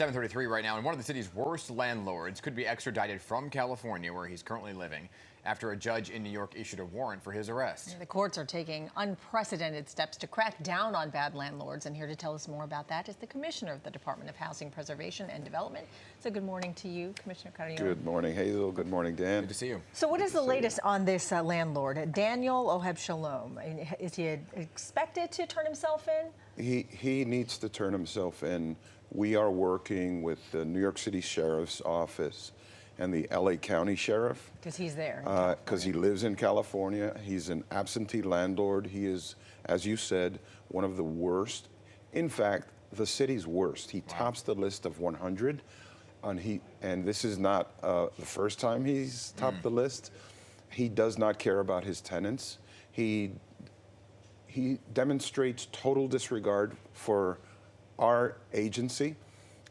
7:33 right now, and one of the city's worst landlords could be extradited from California, where he's currently living, after a judge in New York issued a warrant for his arrest. The courts are taking unprecedented steps to crack down on bad landlords, and here to tell us more about that is the Commissioner of the Department of Housing Preservation and Development. So good morning to you, Commissioner Carrión. Good morning, Hazel. Good morning, Dan. Good to see you. So what is the latest on this landlord, Daniel Ohebshalom? Is he expected to turn himself in? He needs to turn himself in. We are working with the New York City Sheriff's Office and the LA County Sheriff. Because he's there. Because he lives in California. He's an absentee landlord. He is, as you said, one of the worst. In fact, the city's worst. He tops the list of 100. And this is not the first time he's topped the list. He does not care about his tenants. He demonstrates total disregard for our agency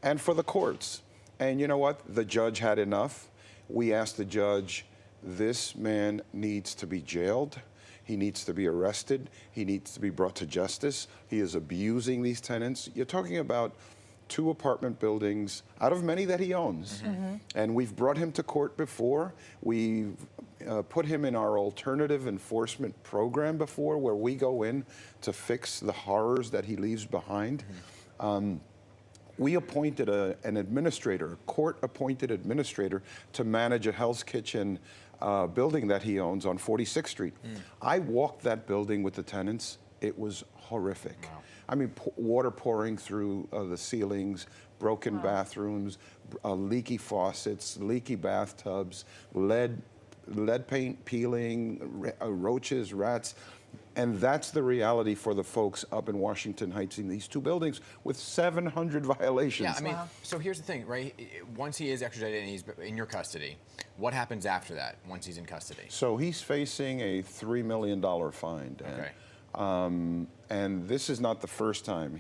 and for the courts. And you know what? The judge had enough. We asked the judge, this man needs to be jailed. He needs to be arrested. He needs to be brought to justice. He is abusing these tenants. You're talking about 2 apartment buildings out of many that he owns. And we've brought him to court before. We've put him in our alternative enforcement program before, where we go in to fix the horrors that he leaves behind. We appointed an administrator, a court-appointed administrator, to manage a Hell's Kitchen building that he owns on 46th Street. I walked that building with the tenants. It was horrific. Wow. I mean, water pouring through the ceilings, broken bathrooms, leaky faucets, leaky bathtubs, lead paint peeling, roaches, rats. And that's the reality for the folks up in Washington Heights in these 2 buildings with 700 violations. Yeah, I mean, so here's the thing, right? Once he is extradited and he's in your custody, what happens after that, once he's in custody? So he's facing a $3 million fine, Dan. Okay. And this is not the first time.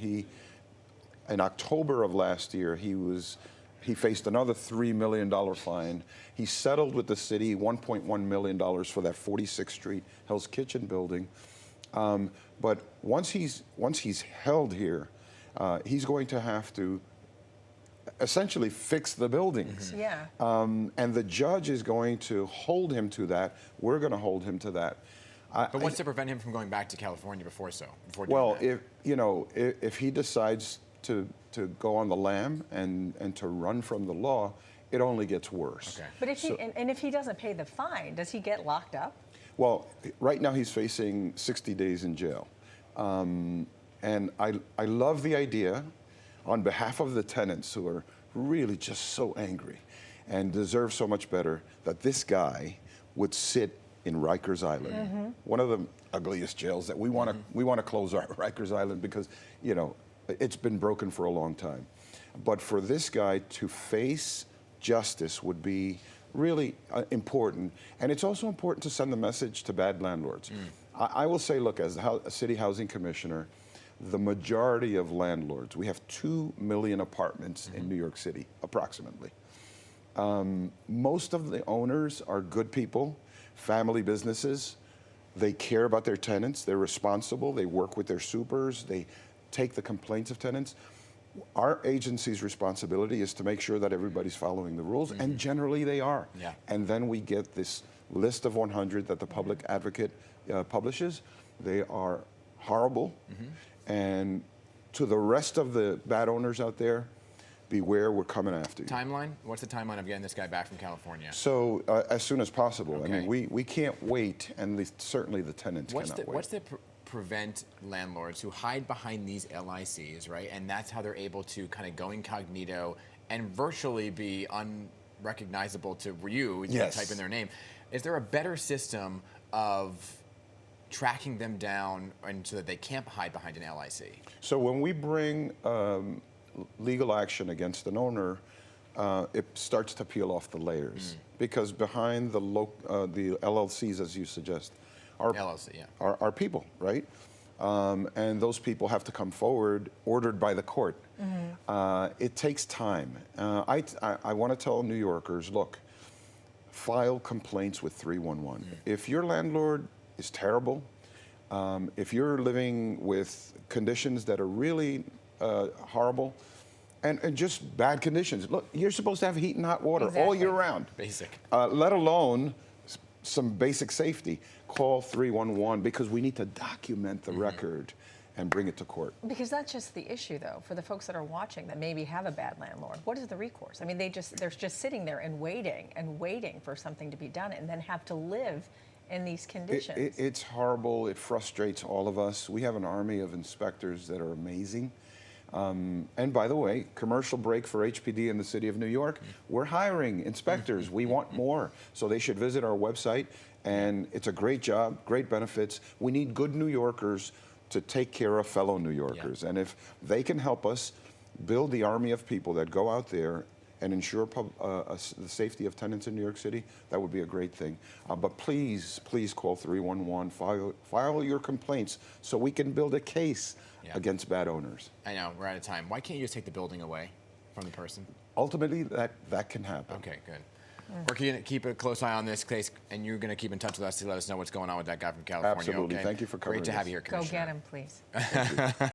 In October of last year, he faced another $3 million fine. He settled with the city $1.1 million for that 46th Street Hell's Kitchen building. But once he's held here, he's going to have to essentially fix the buildings. Yeah. And the judge is going to hold him to that. We're going to hold him to that. But what's to prevent him from going back to California before well, doing that? if he decides to go on the lam and to run from the law, it only gets worse. Okay. But if he doesn't pay the fine, does he get locked up? Well, right now he's facing 60 days in jail. And I love the idea, on behalf of the tenants who are really just so angry and deserve so much better, that this guy would sit in Rikers Island, one of the ugliest jails that we want to close our Rikers Island, because, you know, it's been broken for a long time. But for this guy to face justice would be really important. And it's also important to send the message to bad landlords. I will say, look, as a city housing commissioner, the majority of landlords, we have 2 million apartments in New York City, approximately. Most of the owners are good people, family businesses. They care about their tenants. They're responsible. They work with their supers. They take the complaints of tenants. Our agency's responsibility is to make sure that everybody's following the rules, and generally they are. Yeah. And then we get this list of 100 that the public advocate publishes. They are horrible. And to the rest of the bad owners out there, beware, we're coming after you. Timeline? What's the timeline of getting this guy back from California? So as soon as possible. Okay. I mean, we can't wait, and certainly the tenants cannot wait. What's the prevent landlords who hide behind these LICs, right? And that's how they're able to kind of go incognito and virtually be unrecognizable to you. Yes. Type in their name. Is there a better system of tracking them down and so that they can't hide behind an LIC? So when we bring legal action against an owner, it starts to peel off the layers, because behind the LLCs, as you suggest, are people, right? And those people have to come forward, ordered by the court. It takes time. I want to tell New Yorkers, look, file complaints with 311. If your landlord is terrible, if you're living with conditions that are really horrible, and just bad conditions. Look, you're supposed to have heat and hot water all year round. Basic. Let alone some basic safety. Call 311 because we need to document the record and bring it to court. Because that's just the issue, though, for the folks that are watching that maybe have a bad landlord. What is the recourse? I mean, they're just sitting there and waiting for something to be done, and then have to live in these conditions. It's horrible. It frustrates all of us. We have an army of inspectors that are amazing. And by the way, commercial break for HPD in the city of New York. We're hiring inspectors. We want more. So they should visit our website. And it's a great job, great benefits. We need good New Yorkers to take care of fellow New Yorkers. And if they can help us build the army of people that go out there and ensure the safety of tenants in New York City, that would be a great thing. But please, please call 311, file your complaints so we can build a case against bad owners. I know, we're out of time. Why can't you just take the building away from the person? Ultimately, that can happen. Okay, good. We're going to keep a close eye on this case, and you're going to keep in touch with us to let us know what's going on with that guy from California. Absolutely. Okay? Thank you for covering Great to have you here, Go Commissioner. get him, please.